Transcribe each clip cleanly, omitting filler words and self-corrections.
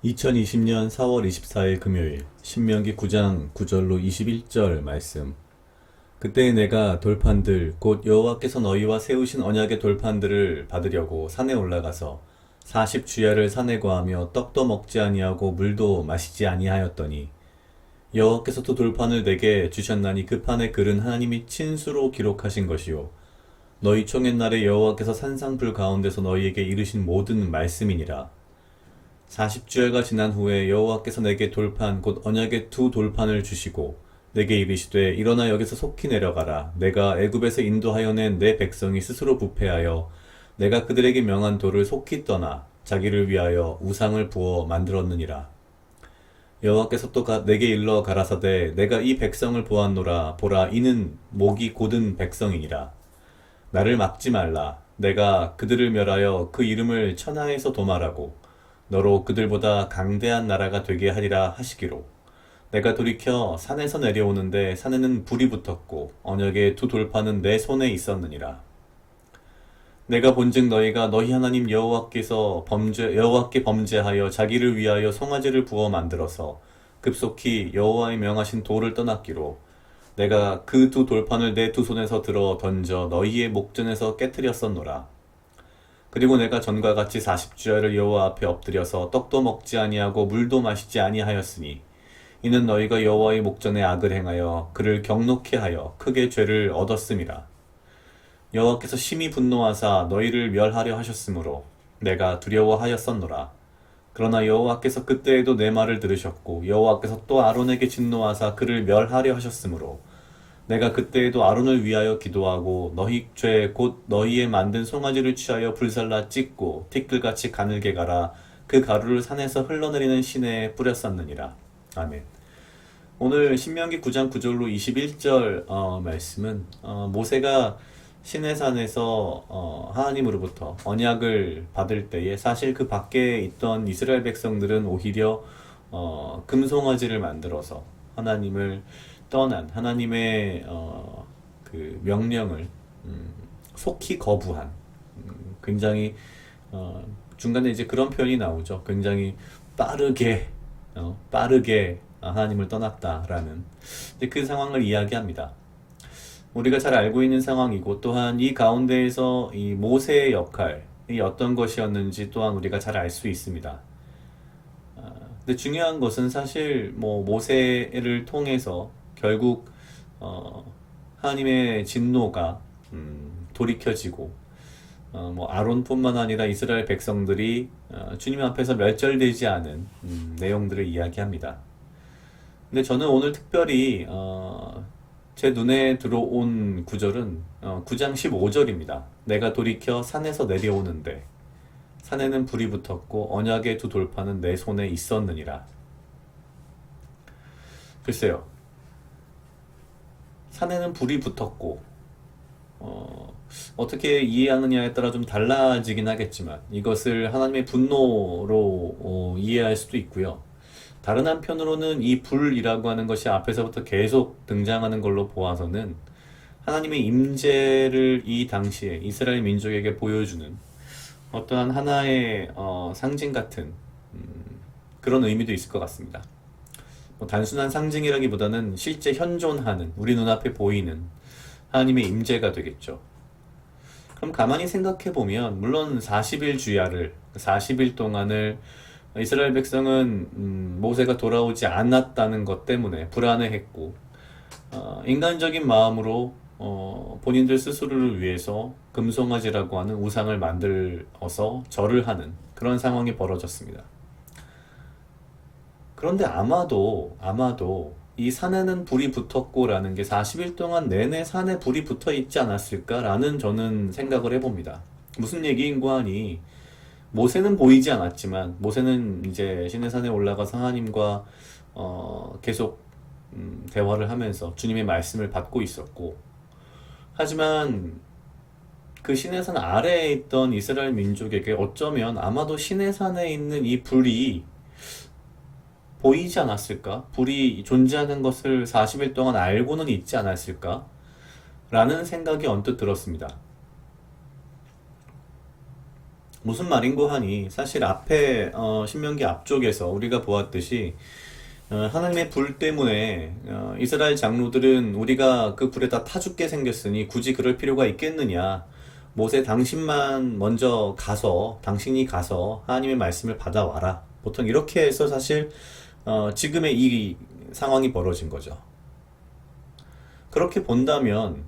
2020년 4월 24일 금요일 신명기 9장 9절로 21절 말씀. 그때 내가 돌판들 곧 여호와께서 너희와 세우신 언약의 돌판들을 받으려고 산에 올라가서 40주야를 산에 거하며 떡도 먹지 아니하고 물도 마시지 아니하였더니 여호와께서 또 돌판을 내게 주셨나니 그 판의 글은 하나님이 친수로 기록하신 것이요 너희 총옛날에 여호와께서 산상불 가운데서 너희에게 이르신 모든 말씀이니라. 40주야가 지난 후에 여호와께서 내게 돌판 곧 언약의 두 돌판을 주시고 내게 이르시되 일어나 여기서 속히 내려가라. 내가 애굽에서 인도하여 낸 내 백성이 스스로 부패하여 내가 그들에게 명한 돌을 속히 떠나 자기를 위하여 우상을 부어 만들었느니라. 여호와께서 또 내게 일러 가라사대 내가 이 백성을 보았노라. 보라 이는 목이 곧은 백성이니라. 나를 막지 말라. 내가 그들을 멸하여 그 이름을 천하에서 도말하고 너로 그들보다 강대한 나라가 되게 하리라 하시기로 내가 돌이켜 산에서 내려오는데 산에는 불이 붙었고 언약의 두 돌판은 내 손에 있었느니라. 내가 본즉 너희가 너희 하나님 여호와께 범죄하여 자기를 위하여 송아지를 부어 만들어서 급속히 여호와의 명하신 돌을 떠났기로 내가 그 두 돌판을 내 두 손에서 들어 던져 너희의 목전에서 깨뜨렸었노라. 그리고 내가 전과 같이 40주야를 여호와 앞에 엎드려서 떡도 먹지 아니하고 물도 마시지 아니하였으니 이는 너희가 여호와의 목전에 악을 행하여 그를 경노케 하여 크게 죄를 얻었음이라. 여호와께서 심히 분노하사 너희를 멸하려 하셨으므로 내가 두려워하였었노라. 그러나 여호와께서 그때에도 내 말을 들으셨고 여호와께서 또 아론에게 진노하사 그를 멸하려 하셨으므로 내가 그때에도 아론을 위하여 기도하고 너희 죄 곧 너희의 만든 송아지를 취하여 불살라 찢고 티끌같이 가늘게 갈아 그 가루를 산에서 흘러내리는 시내에 뿌렸었느니라. 아멘. 오늘 신명기 9장 9절로 21절 말씀은 모세가 시내산에서 하나님으로부터 언약을 받을 때에 사실 그 밖에 있던 이스라엘 백성들은 오히려 금송아지를 만들어서 하나님을 떠난 하나님의 그 명령을 속히 거부한 굉장히 중간에 이제 그런 표현이 나오죠. 굉장히 빠르게 하나님을 떠났다라는 근데 그 상황을 이야기합니다. 우리가 잘 알고 있는 상황이고 또한 이 가운데에서 이 모세의 역할이 어떤 것이었는지 또한 우리가 잘 알 수 있습니다. 근데 중요한 것은 사실 뭐 모세를 통해서 결국 하나님의 진노가 돌이켜지고 뭐 아론뿐만 아니라 이스라엘 백성들이 주님 앞에서 멸절되지 않은 내용들을 이야기합니다. 근데 저는 오늘 특별히 제 눈에 들어온 구절은 9장 15절입니다. 내가 돌이켜 산에서 내려오는데 산에는 불이 붙었고 언약의 두 돌판은 내 손에 있었느니라. 글쎄요. 산에는 불이 붙었고 어떻게 이해하느냐에 따라 좀 달라지긴 하겠지만 이것을 하나님의 분노로 이해할 수도 있고요. 다른 한편으로는 이 불이라고 하는 것이 앞에서부터 계속 등장하는 걸로 보아서는 하나님의 임재를 이 당시에 이스라엘 민족에게 보여주는 어떠한 하나의 상징 같은 그런 의미도 있을 것 같습니다. 뭐 단순한 상징이라기보다는 실제 현존하는 우리 눈앞에 보이는 하나님의 임재가 되겠죠. 그럼 가만히 생각해 보면 물론 40일 주야를 40일 동안을 이스라엘 백성은 모세가 돌아오지 않았다는 것 때문에 불안해했고 인간적인 마음으로 본인들 스스로를 위해서 금송아지라고 하는 우상을 만들어서 절을 하는 그런 상황이 벌어졌습니다. 그런데 아마도 이 산에는 불이 붙었고라는 게 40일 동안 내내 산에 불이 붙어 있지 않았을까라는 저는 생각을 해봅니다. 무슨 얘기인고 하니 모세는 보이지 않았지만 모세는 이제 시내산에 올라가서 하나님과 계속 대화를 하면서 주님의 말씀을 받고 있었고 하지만 그 시내산 아래에 있던 이스라엘 민족에게 어쩌면 아마도 시내산에 있는 이 불이 보이지 않았을까? 불이 존재하는 것을 40일 동안 알고는 있지 않았을까? 라는 생각이 언뜻 들었습니다. 무슨 말인고 하니 사실 앞에 신명기 앞쪽에서 우리가 보았듯이 하나님의 불 때문에 이스라엘 장로들은 우리가 그 불에 다 타 죽게 생겼으니 굳이 그럴 필요가 있겠느냐. 모세 당신만 먼저 가서 당신이 가서 하나님의 말씀을 받아와라. 보통 이렇게 해서 사실 지금의 이 상황이 벌어진 거죠. 그렇게 본다면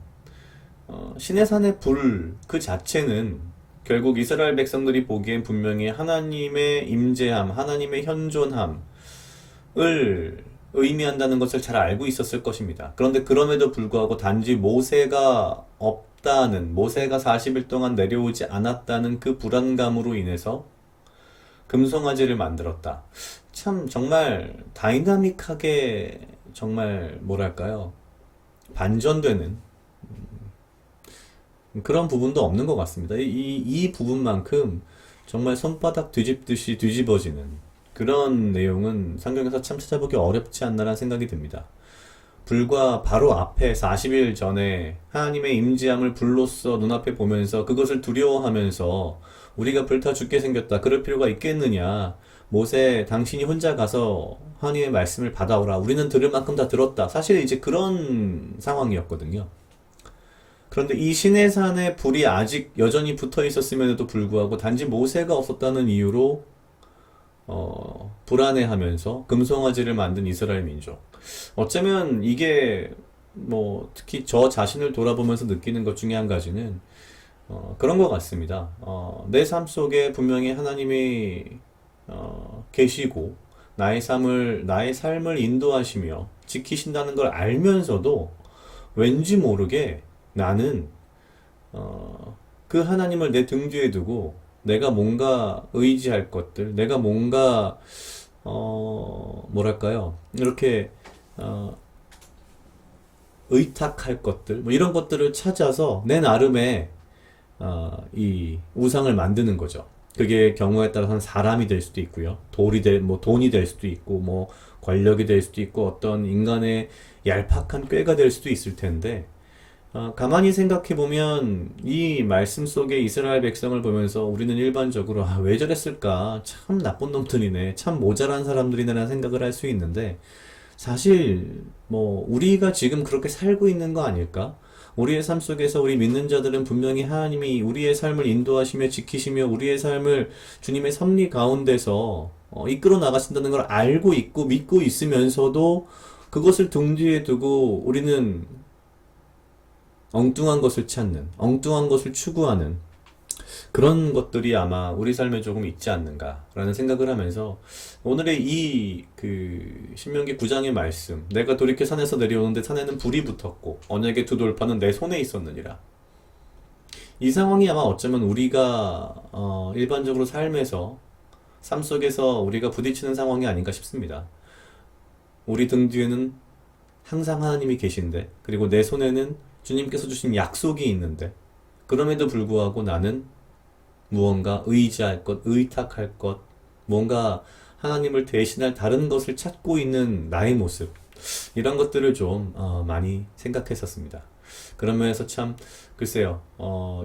시내산의 불 그 자체는 결국 이스라엘 백성들이 보기엔 분명히 하나님의 임재함, 하나님의 현존함을 의미한다는 것을 잘 알고 있었을 것입니다. 그런데 그럼에도 불구하고 단지 모세가 없다는, 모세가 40일 동안 내려오지 않았다는 그 불안감으로 인해서 금송아지를 만들었다. 참 정말 다이나믹하게 정말 뭐랄까요? 반전되는 그런 부분도 없는 것 같습니다. 이 부분만큼 정말 손바닥 뒤집듯이 뒤집어지는 그런 내용은 성경에서 참 찾아보기 어렵지 않나라는 생각이 듭니다. 불과 바로 앞에 40일 전에 하나님의 임재함을 불로써 눈앞에 보면서 그것을 두려워하면서 우리가 불타 죽게 생겼다. 그럴 필요가 있겠느냐. 모세, 당신이 혼자 가서 하나님의 말씀을 받아오라. 우리는 들을 만큼 다 들었다. 사실 이제 그런 상황이었거든요. 그런데 이 시내산에 불이 아직 여전히 붙어 있었음에도 불구하고 단지 모세가 없었다는 이유로 불안해하면서 금송아지를 만든 이스라엘 민족. 어쩌면 이게 뭐 특히 저 자신을 돌아보면서 느끼는 것 중에 한 가지는 그런 것 같습니다. 내 삶 속에 분명히 하나님이 계시고 나의 삶을 인도하시며 지키신다는 걸 알면서도 왠지 모르게 나는 그 하나님을 내 등 뒤에 두고 내가 뭔가 의지할 것들, 내가 뭔가 뭐랄까요? 이렇게 의탁할 것들, 뭐 이런 것들을 찾아서 내 나름의 이 우상을 만드는 거죠. 그게 경우에 따라서는 사람이 될 수도 있고요. 뭐 돈이 될 수도 있고, 뭐 권력이 될 수도 있고, 어떤 인간의 얄팍한 꾀가 될 수도 있을 텐데, 가만히 생각해보면 이 말씀 속에 이스라엘 백성을 보면서 우리는 일반적으로 왜 저랬을까? 참 나쁜 놈들이네. 참 모자란 사람들이네라는 생각을 할 수 있는데 사실 뭐 우리가 지금 그렇게 살고 있는 거 아닐까? 우리의 삶 속에서 우리 믿는 자들은 분명히 하나님이 우리의 삶을 인도하시며 지키시며 우리의 삶을 주님의 섭리 가운데서 이끌어 나가신다는 걸 알고 있고 믿고 있으면서도 그것을 등 뒤에 두고 우리는 엉뚱한 것을 찾는, 엉뚱한 것을 추구하는 그런 것들이 아마 우리 삶에 조금 있지 않는가라는 생각을 하면서 오늘의 이 신명기 9장의 말씀, 내가 돌이켜 산에서 내려오는데 산에는 불이 붙었고 언약의 두 돌판은 내 손에 있었느니라. 이 상황이 아마 어쩌면 우리가 일반적으로 삶 속에서 우리가 부딪히는 상황이 아닌가 싶습니다. 우리 등 뒤에는 항상 하나님이 계신데, 그리고 내 손에는 주님께서 주신 약속이 있는데, 그럼에도 불구하고 나는 무언가 의지할 것, 의탁할 것, 뭔가 하나님을 대신할 다른 것을 찾고 있는 나의 모습, 이런 것들을 좀 많이 생각했었습니다. 그런 면에서 참 글쎄요,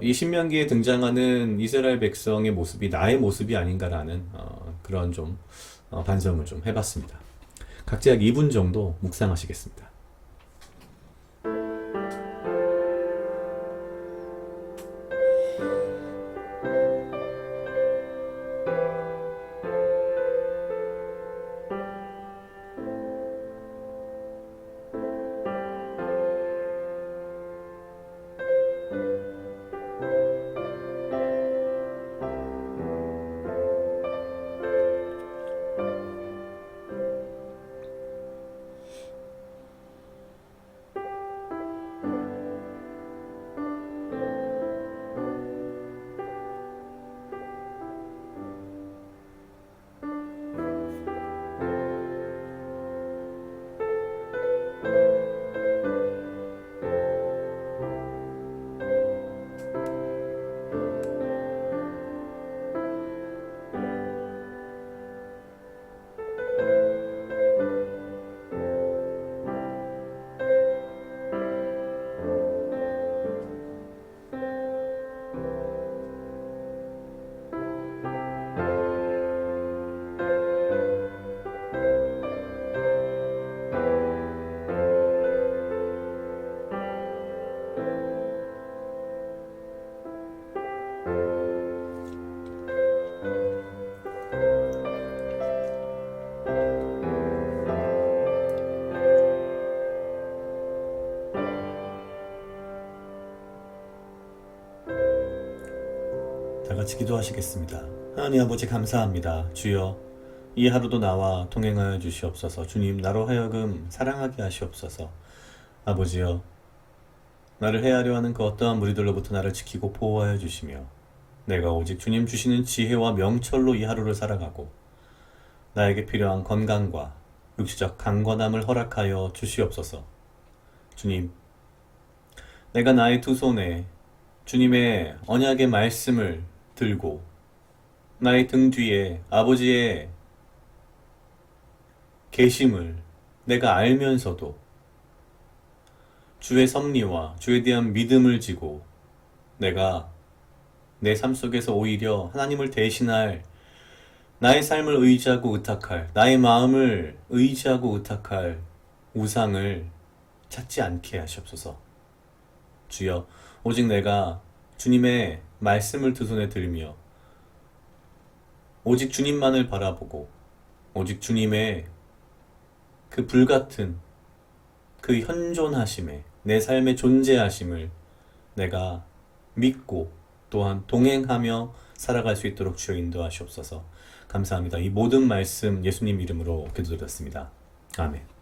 이 신명기에 등장하는 이스라엘 백성의 모습이 나의 모습이 아닌가라는 그런 좀 반성을 좀 해봤습니다. 각자 약 2분 정도 묵상하시겠습니다. 다 같이 기도하시겠습니다. 하나님 아버지 감사합니다. 주여, 이 하루도 나와 동행하여 주시옵소서. 주님, 나로 하여금 사랑하게 하시옵소서. 아버지여, 나를 해하려 하는 그 어떠한 무리들로부터 나를 지키고 보호하여 주시며, 내가 오직 주님 주시는 지혜와 명철로 이 하루를 살아가고 나에게 필요한 건강과 육체적 강건함을 허락하여 주시옵소서. 주님, 내가 나의 두 손에 주님의 언약의 말씀을 들고 나의 등 뒤에 아버지의 계심을 내가 알면서도 주의 섭리와 주에 대한 믿음을 지고 내가 내 삶 속에서 오히려 하나님을 대신할 나의 삶을 의지하고 의탁할, 나의 마음을 의지하고 의탁할 우상을 찾지 않게 하시옵소서. 주여, 오직 내가 주님의 말씀을 두 손에 들며 오직 주님만을 바라보고 오직 주님의 그 불같은 그 현존하심에 내 삶의 존재하심을 내가 믿고 또한 동행하며 살아갈 수 있도록 주여 인도하시옵소서. 감사합니다. 이 모든 말씀 예수님 이름으로 기도드렸습니다. 아멘.